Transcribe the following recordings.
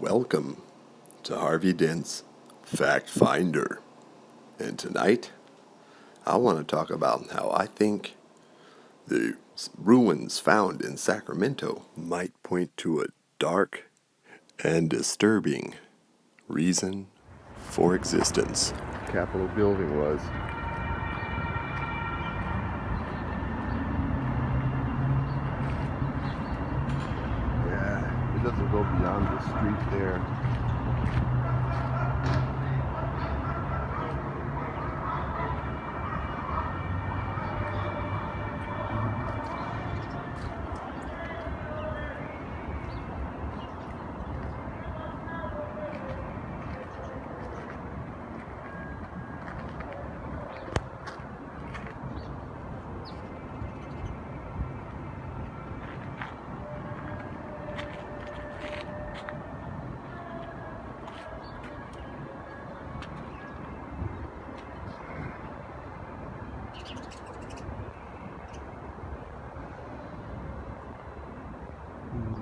Welcome to Harvey Dent's Fact Finder. And tonight, I want to talk about how I think the ruins found in Sacramento might point to a dark and disturbing reason for existence. Capitol building was. Yeah, it doesn't go beyond the street there.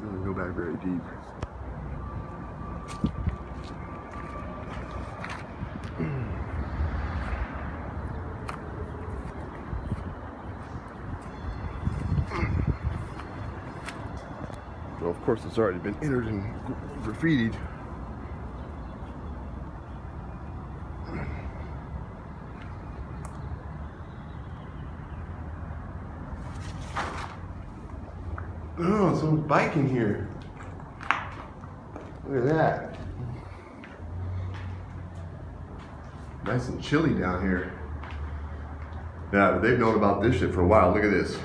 Doesn't go back very deep. Well, of course, it's already been entered and graffitied. Oh, someone's biking here. Look at that. Nice and chilly down here. Yeah, but they've known about this shit for a while. Look at this.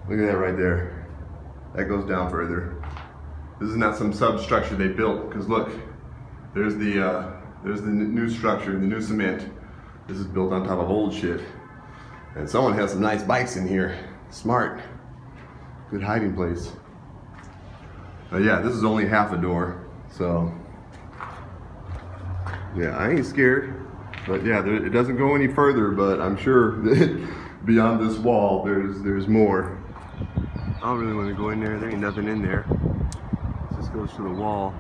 Look at that right there. That goes down further. This is not some substructure they built, because look, there's the new structure, the new cement. This is built on top of old shit. And someone has some nice bikes in here. Smart. Good hiding place. Yeah, this is only half a door, so yeah, I ain't scared. But yeah, it doesn't go any further, but I'm sure that beyond this wall, there's more. I don't really want to go in there. There ain't nothing in there. It just goes to the wall.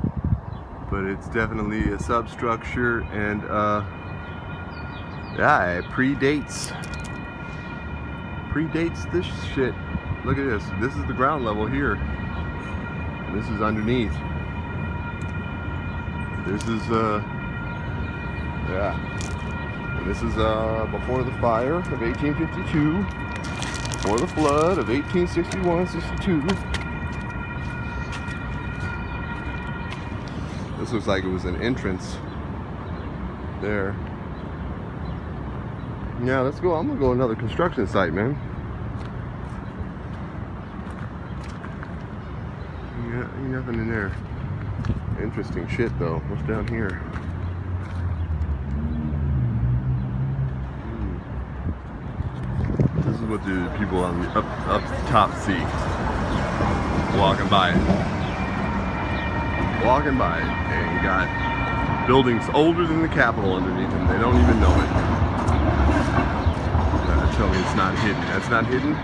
But it's definitely a substructure, and yeah, it predates this shit. Look at this. This is the ground level here. And this is underneath. This is yeah. And this is before the fire of 1852. Before the flood of 1861-62. This looks like it was an entrance there. Yeah, let's go. I'm gonna go to another construction site, man. Yeah, ain't nothing in there. Interesting shit though. What's down here? This is what the people on the up top see. Walking by it, and got buildings older than the Capitol underneath them. They don't even know it. Tell me it's not hidden. That's not hidden?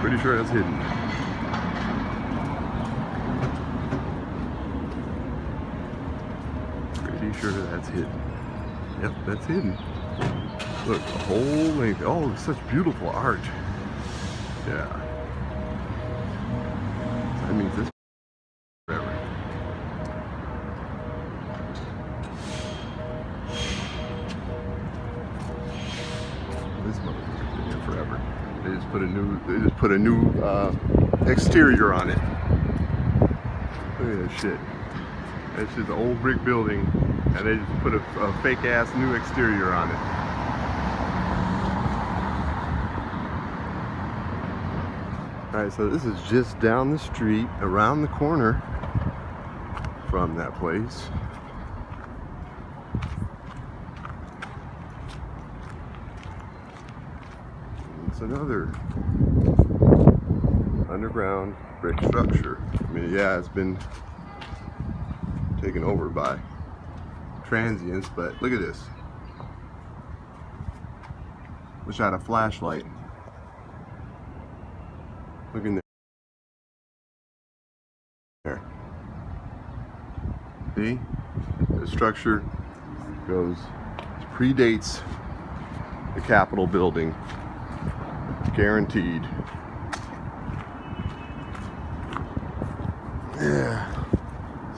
Pretty sure that's hidden. Pretty sure that's hidden. Yep, that's hidden. Look, the whole length. Oh, it's such beautiful art. Yeah. That means this forever. This motherfucker's been here forever. They just put a new exterior on it. Look at that shit. That's just an old brick building, and they just put a fake ass new exterior on it. Alright, so this is just down the street, around the corner from that place. It's another underground brick structure. I mean, yeah, it's been taken over by transients, but look at this. Wish I had a flashlight. Look in there. See? The structure predates the Capitol building. Guaranteed. Yeah.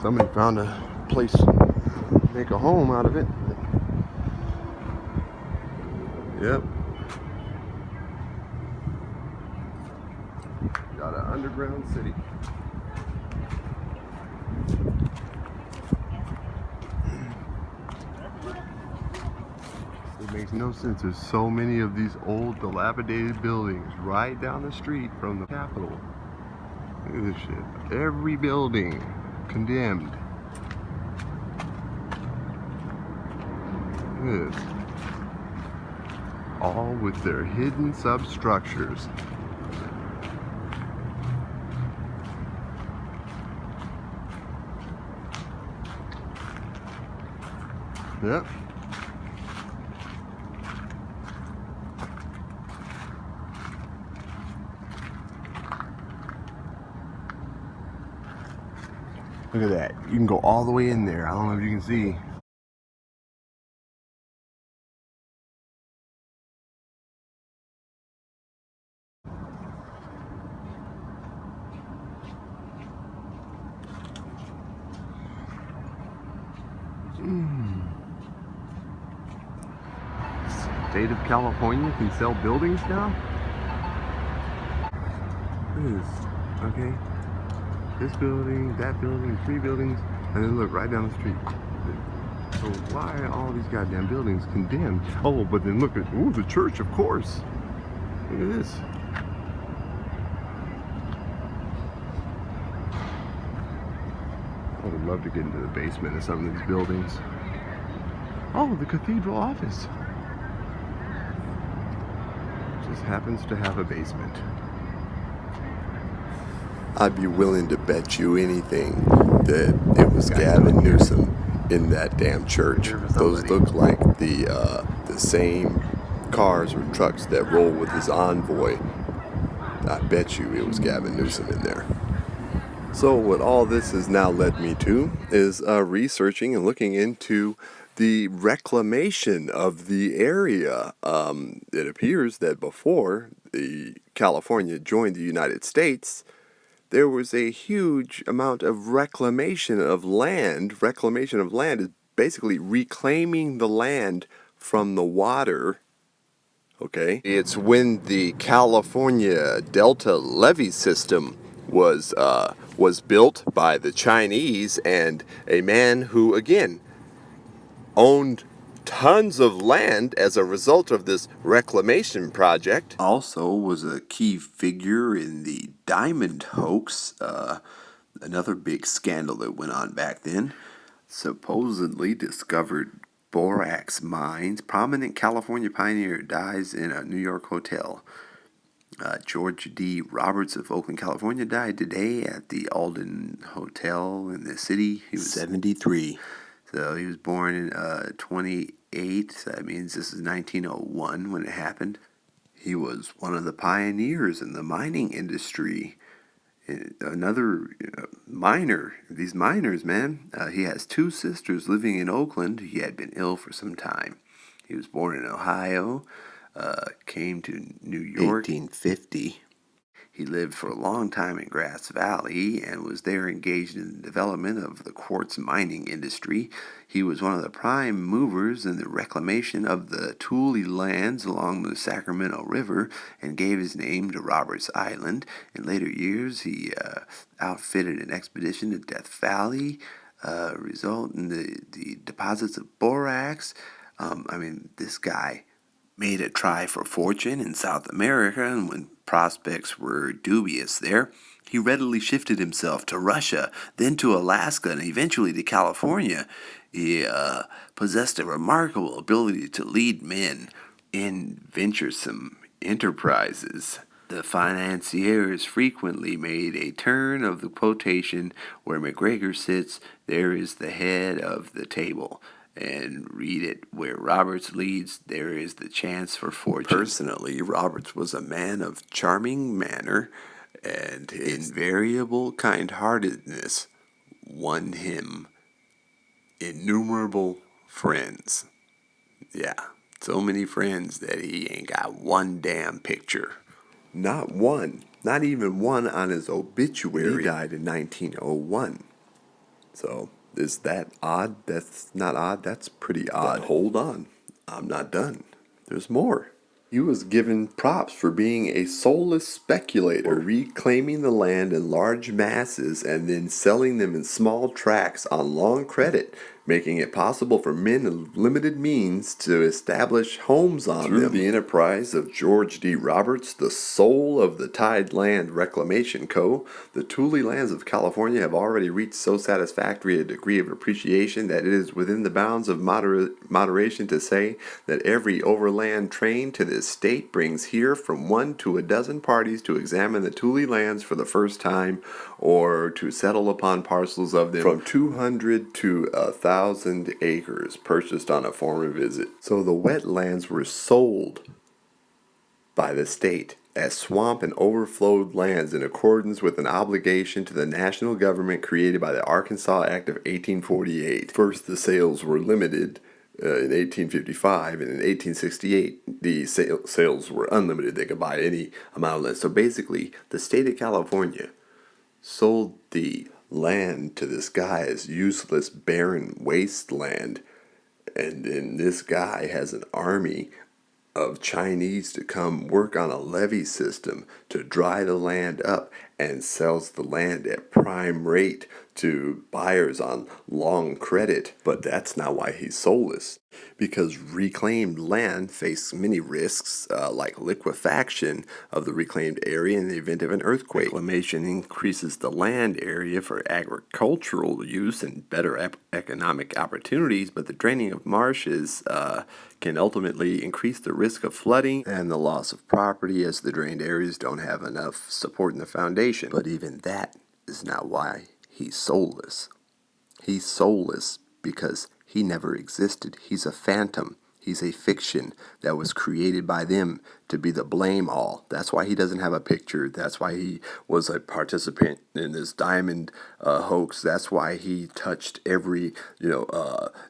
Somebody found a place to make a home out of it. Yep. Got an underground city. It makes no sense. There's so many of these old dilapidated buildings right down the street from the Capitol. Look at this shit. Every building condemned. Look at this. All with their hidden substructures. Yep. Look at that. You can go all the way in there. I don't know if you can see. State of California can sell buildings now? Look at this. Okay. This building, that building, 3 buildings, and then look right down the street. So why are all these goddamn buildings condemned? Oh, but then look at, ooh, the church, of course. Look at this. I would love to get into the basement of some of these buildings. Oh, the cathedral office. Just happens to have a basement. I'd be willing to bet you anything that it was Gavin Newsom in that damn church. Those look like the same cars or trucks that roll with his envoy. I bet you it was Gavin Newsom in there. So what all this has now led me to is researching and looking into the reclamation of the area. It appears that before California joined the United States, there was a huge amount of reclamation of land. Reclamation of land is basically reclaiming the land from the water. Okay, it's when the California Delta levee system was built by the Chinese, and a man who again owned tons of land as a result of this reclamation project. Also was a key figure in the diamond hoax, another big scandal that went on back then. Supposedly discovered borax mines. Prominent California pioneer dies in a New York hotel. George D. Roberts of Oakland, California, died today at the Alden Hotel in the city. He was 73. So he was born in 28. So that means this is 1901 when it happened. He was one of the pioneers in the mining industry. Another miner. These miners, man. He has 2 sisters living in Oakland. He had been ill for some time. He was born in Ohio. Came to New York 1850. He lived for a long time in Grass Valley and was there engaged in the development of the quartz mining industry. He was one of the prime movers in the reclamation of the Thule lands along the Sacramento River and gave his name to Roberts Island. In later years, he outfitted an expedition to Death Valley, result in the deposits of borax. This guy made a try for fortune in South America, and when prospects were dubious there, he readily shifted himself to Russia, then to Alaska, and eventually to California. He possessed a remarkable ability to lead men in venturesome enterprises. The financiers frequently made a turn of the quotation, "Where McGregor sits, there is the head of the table." And read it, "Where Roberts leads, there is the chance for fortune." Personally, Roberts was a man of charming manner, and his invariable kind-heartedness won him innumerable friends. Yeah, so many friends that he ain't got one damn picture. Not one. Not even one on his obituary. He died in 1901. So, is that odd? That's not odd. That's pretty odd. But hold on. I'm not done. There's more. He was given props for being a soulless speculator, reclaiming the land in large masses and then selling them in small tracts on long credit, making it possible for men of limited means to establish homes on them. Through the enterprise of George D. Roberts, the soul of the Tide Land Reclamation Co., the Thule lands of California have already reached so satisfactory a degree of appreciation that it is within the bounds of moderation to say that every overland train to this state brings here from 1 to a dozen parties to examine the Thule lands for the first time or to settle upon parcels of them from 200 to 1,000 acres purchased on a former visit. So the wetlands were sold by the state as swamp and overflowed lands in accordance with an obligation to the national government created by the Arkansas Act of 1848. First, the sales were limited in 1855, and in 1868, the sales were unlimited. They could buy any amount of land. So basically, the state of California sold the land to this guy as useless, barren wasteland, and then this guy has an army of Chinese to come work on a levee system to dry the land up and sells the land at prime rate to buyers on long credit. But that's not why he's soulless. Because reclaimed land faces many risks, like liquefaction of the reclaimed area in the event of an earthquake. Reclamation increases the land area for agricultural use and better economic opportunities, but the draining of marshes can ultimately increase the risk of flooding and the loss of property, as the drained areas don't have enough support in the foundation. But even that is not why he's soulless. He's soulless because he never existed. He's a phantom. He's a fiction that was created by them to be the blame all. That's why he doesn't have a picture. That's why he was a participant in this diamond hoax. That's why he touched every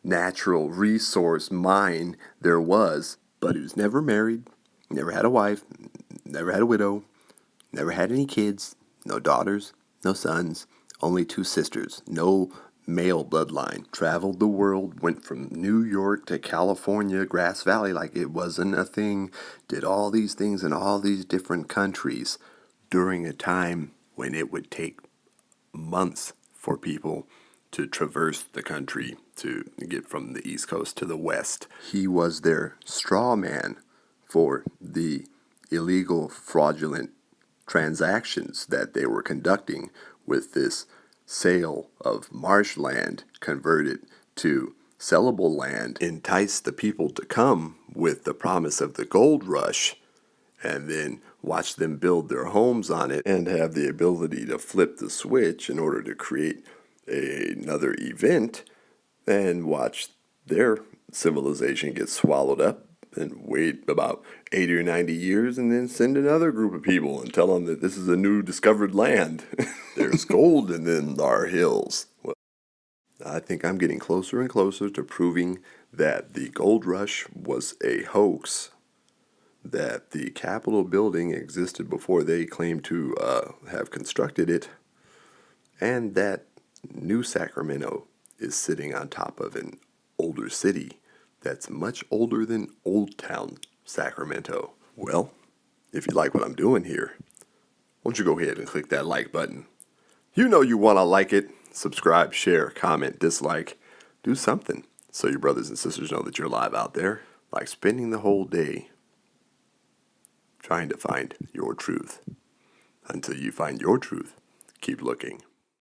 natural resource mine there was. But he was never married, never had a wife, never had a widow, never had any kids, no daughters, no sons, only 2 sisters, no male bloodline. Traveled the world, went from New York to California, Grass Valley like it wasn't a thing, did all these things in all these different countries during a time when it would take months for people to traverse the country to get from the East Coast to the West. He was their straw man for the illegal, fraudulent transactions that they were conducting with this sale of marshland converted to sellable land, entice the people to come with the promise of the gold rush, and then watch them build their homes on it and have the ability to flip the switch in order to create another event, and watch their civilization get swallowed up and wait about 80 or 90 years and then send another group of people and tell them that this is a new discovered land. There's gold in our hills. Well, I think I'm getting closer and closer to proving that the gold rush was a hoax, that the Capitol building existed before they claimed to have constructed it, and that New Sacramento is sitting on top of an older city that's much older than Old Town Sacramento. Well, if you like what I'm doing here, won't you go ahead and click that like button? You know you want to like it. Subscribe, share, comment, dislike. Do something so your brothers and sisters know that you're alive out there. Like spending the whole day trying to find your truth. Until you find your truth, keep looking.